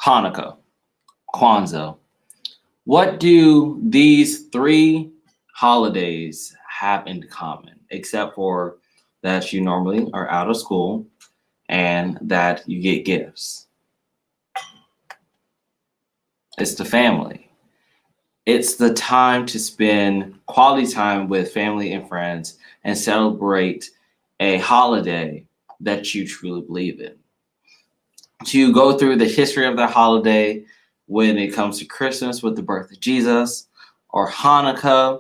Hanukkah, Kwanzaa. What do these three holidays have in common, except for that you normally are out of school and that you get gifts? It's the family. It's the time to spend quality time with family and friends and celebrate a holiday that you truly believe in. To go through the history of the holiday when it comes to Christmas with the birth of Jesus, or Hanukkah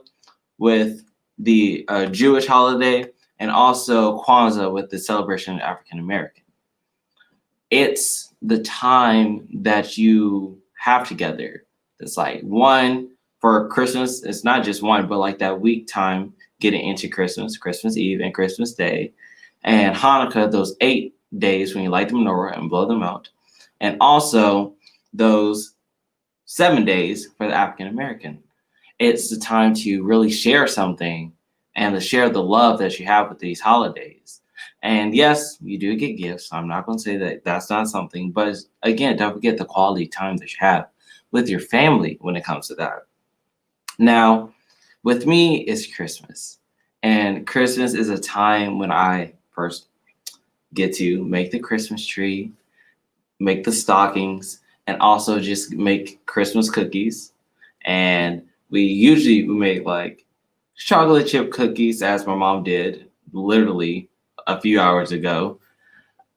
with the Jewish holiday, and also Kwanzaa with the celebration of African American. It's the time that you have together. It's like one for Christmas. It's not just one, but like that week time getting into Christmas, Christmas Eve and Christmas Day, and Hanukkah, those 8 days when you light the menorah and blow them out, and also those 7 days for the African American. It's the time to really share something and to share the love that you have with these holidays. And yes, you do get gifts. I'm not going to say that that's not something, but again, don't forget the quality time that you have with your family when it comes to that. Now, with me, it's Christmas. And Christmas is a time when I first get to make the Christmas tree, make the stockings, and also just make Christmas cookies. And we make like chocolate chip cookies, as my mom did literally a few hours ago.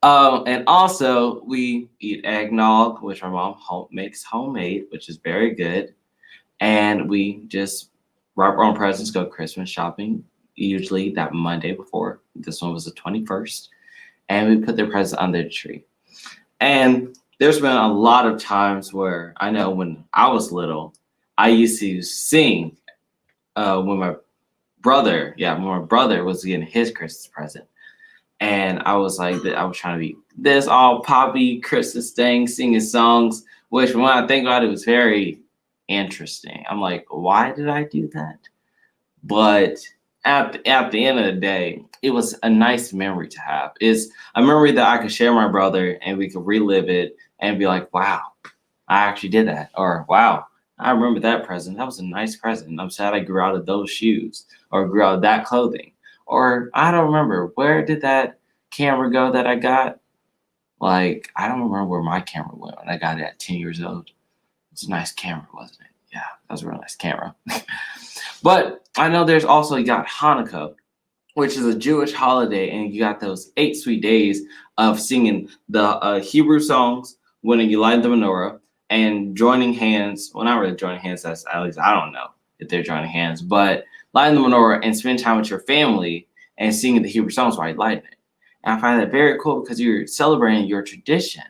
And also we eat eggnog, which my mom makes homemade, which is very good. And we just wrap our own presents, go Christmas shopping, usually that Monday before. This one was the 21st. And we put their present under the tree. And there's been a lot of times where I know when I was little, I used to sing when my brother was getting his Christmas present. And I was like, I was trying to be this all poppy Christmas thing, singing songs, which when I think about it, was very interesting. I'm like, why did I do that? But at the end of the day, it was a nice memory to have. It's a memory that I could share with my brother and we could relive it and be like, wow, I actually did that. Or wow, I remember that present. That was a nice present. I'm sad I grew out of those shoes or grew out of that clothing. Or I don't remember, where did that camera go that I got? Like, I don't remember where my camera went when I got it at 10 years old. It's a nice camera, wasn't it? Yeah, that was a real nice camera. But I know there's also, you got Hanukkah, which is a Jewish holiday, and you got those 8 sweet days of singing the Hebrew songs when you light the menorah and joining hands. Well, not really joining hands. That's, at least I don't know if they're joining hands, but lighting the menorah and spend time with your family and singing the Hebrew songs while you're lighting it. And I find that very cool because you're celebrating your tradition,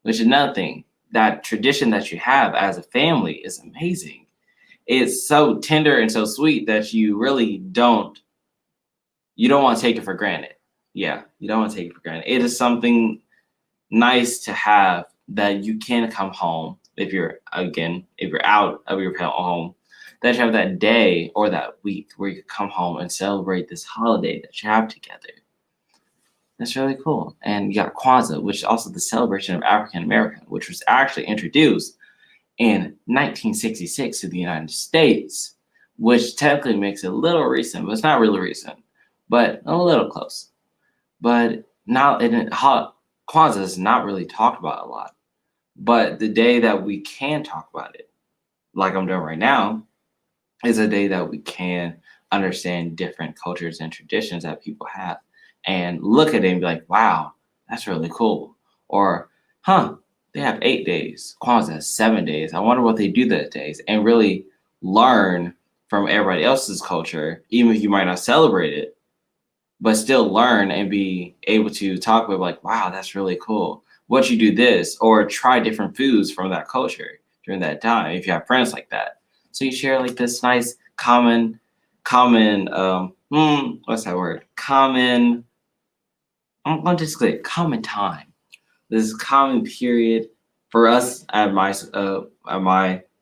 which is another thing. That tradition that you have as a family is amazing. It's so tender and so sweet that you really don't want to take it for granted. Yeah, you don't want to take it for granted. It is something nice to have that you can come home if you're out of your home, that you have that day or that week where you can come home and celebrate this holiday that you have together. That's really cool. And you got Kwanzaa, which is also the celebration of African American, which was actually introduced in 1966 to the United States, which technically makes it a little recent, but it's not really recent, but a little close. But now Kwanzaa is not really talked about a lot. But the day that we can talk about it, like I'm doing right now, is a day that we can understand different cultures and traditions that people have and look at it and be like, wow, that's really cool. Or, they have 8 days. Kwanzaa has 7 days. I wonder what they do those days, and really learn from everybody else's culture, even if you might not celebrate it, but still learn and be able to talk with like, wow, that's really cool. What you do this, or try different foods from that culture during that time if you have friends like that. So you share like this nice common, what's that word? I'm going to just click common time. This common period for us at my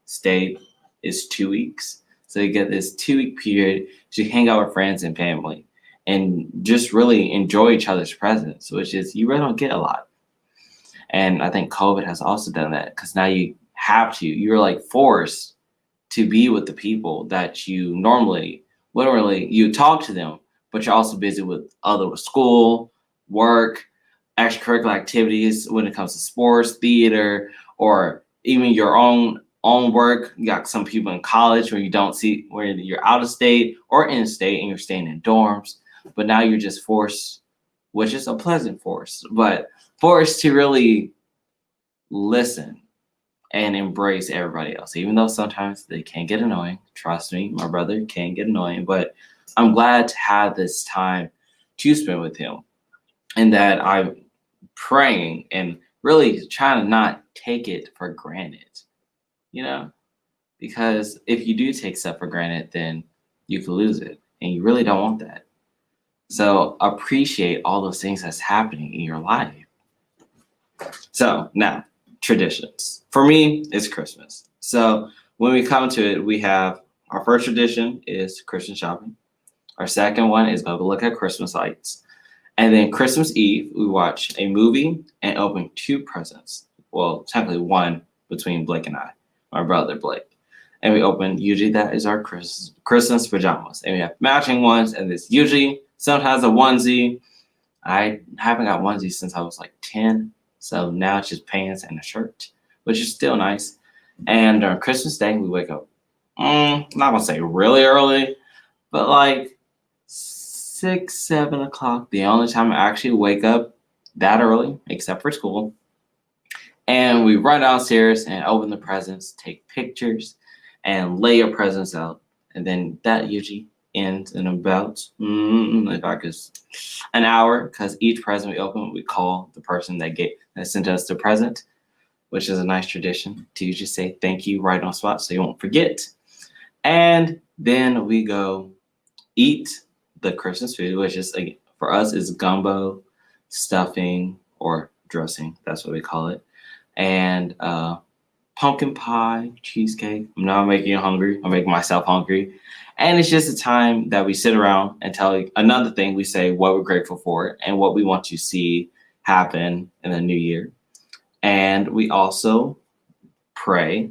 state is 2 weeks. So you get this 2-week period to hang out with friends and family and just really enjoy each other's presence, which is you really don't get a lot. And I think COVID has also done that because now you're like forced to be with the people that you normally, literally, you talk to them, but you're also busy with other school, work, extracurricular activities when it comes to sports, theater, or even your own work. You got some people in college where you don't see, where you're out of state or in state and you're staying in dorms, but now you're just forced, which is a pleasant force, but forced to really listen and embrace everybody else, even though sometimes they can get annoying. Trust me, my brother can get annoying, but I'm glad to have this time to spend with him, and that I'm praying and really trying to not take it for granted, you know, because if you do take stuff for granted, then you can lose it, and you really don't want that. So appreciate all those things that's happening in your life. So now, traditions. For me, it's Christmas. So when we come to it, we have our first tradition is Christmas shopping. Our second one is go look at Christmas lights. And then Christmas Eve, we watch a movie and open 2 presents. Well, technically one between Blake and I, my brother Blake. And we open, usually that is our Christmas pajamas. And we have matching ones, and this usually sometimes a onesie. I haven't got onesies since I was like 10. So now it's just pants and a shirt, which is still nice. And on Christmas Day, we wake up, not gonna say really early, but like 6, 7 o'clock. The only time I actually wake up that early, except for school. And we run downstairs and open the presents, take pictures, and lay your presents out. And then that usually ends in about, if I could, an hour, because each present we open, we call the person that sent us the present, which is a nice tradition to just say thank you right on spot so you won't forget. And then we go eat the Christmas food, which is, for us, is gumbo, stuffing, or dressing. That's what we call it. And pumpkin pie, cheesecake. I'm not making you hungry. I'm making myself hungry. And it's just a time that we sit around and tell another thing. We say what we're grateful for and what we want to see happen in the new year. And we also pray.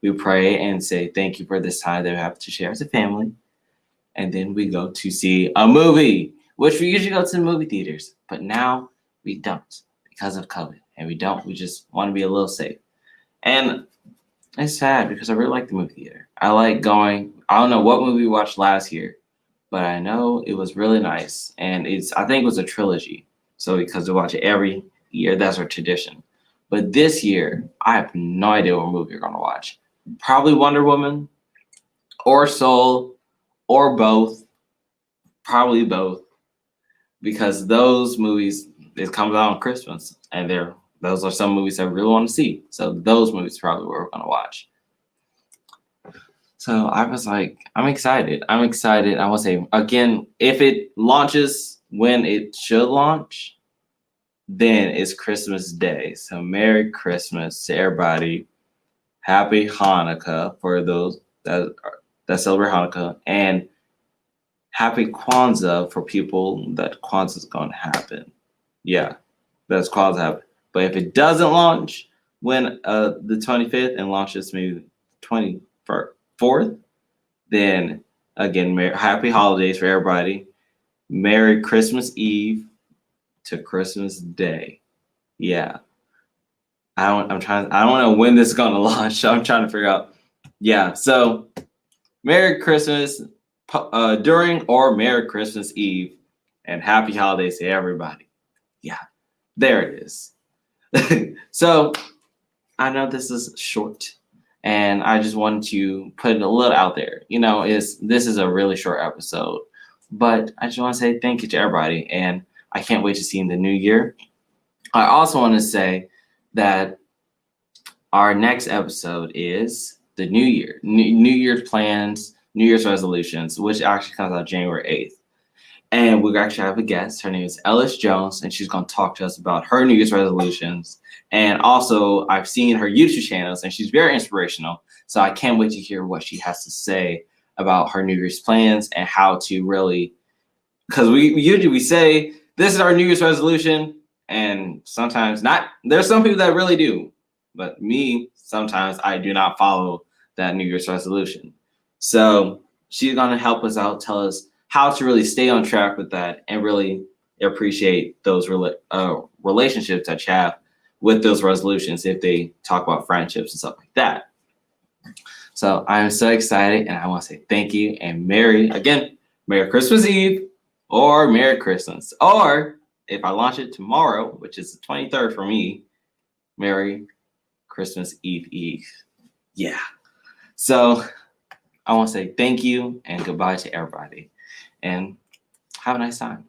We pray and say thank you for this time that we have to share as a family. And then we go to see a movie, which we usually go to the movie theaters. But now we don't because of COVID. And we just want to be a little safe. And it's sad because I really like the movie theater. I like going. I don't know what movie we watched last year, but I know it was really nice. And I think it was a trilogy. So because we watch it every year, that's our tradition. But this year, I have no idea what movie we're going to watch. Probably Wonder Woman or Soul or both. Probably both. Because those movies, it comes out on Christmas. And those are some movies I really want to see. So those movies probably what we're going to watch. So I was like, I'm excited. I want to say, again, if it launches when it should launch, then it's Christmas Day. So Merry Christmas to everybody. Happy Hanukkah for those that celebrate Hanukkah. And Happy Kwanzaa for people that Kwanzaa is going to happen. Yeah, that's Kwanzaa happen. But if it doesn't launch when the 25th and launches maybe 24th, then again, happy holidays for everybody. Merry Christmas Eve to Christmas Day. Yeah. I don't know when this is gonna launch. So I'm trying to figure out. Yeah. So Merry Christmas during or Merry Christmas Eve, and happy holidays to everybody. Yeah. There it is. So I know this is short, and I just wanted to put it a little out there. This is a really short episode, but I just want to say thank you to everybody, and I can't wait to see you in the new year. I also want to say that our next episode is the new year, New Year's plans, New Year's resolutions, which actually comes out January 8th. And we actually have a guest. Her name is Ellis Jones, and she's going to talk to us about her New Year's resolutions. And also, I've seen her YouTube channels, and she's very inspirational. So I can't wait to hear what she has to say about her New Year's plans and how to really, because we usually say, this is our New Year's resolution, And sometimes not. There's some people that really do, but me, sometimes I do not follow that New Year's resolution. So she's gonna help us out, tell us how to really stay on track with that and really appreciate those relationships that you have with those resolutions if they talk about friendships and stuff like that. So I'm so excited, and I want to say thank you and Merry Christmas Eve or Merry Christmas. Or if I launch it tomorrow, which is the 23rd for me, Merry Christmas Eve. Yeah. So I want to say thank you and goodbye to everybody, and have a nice time.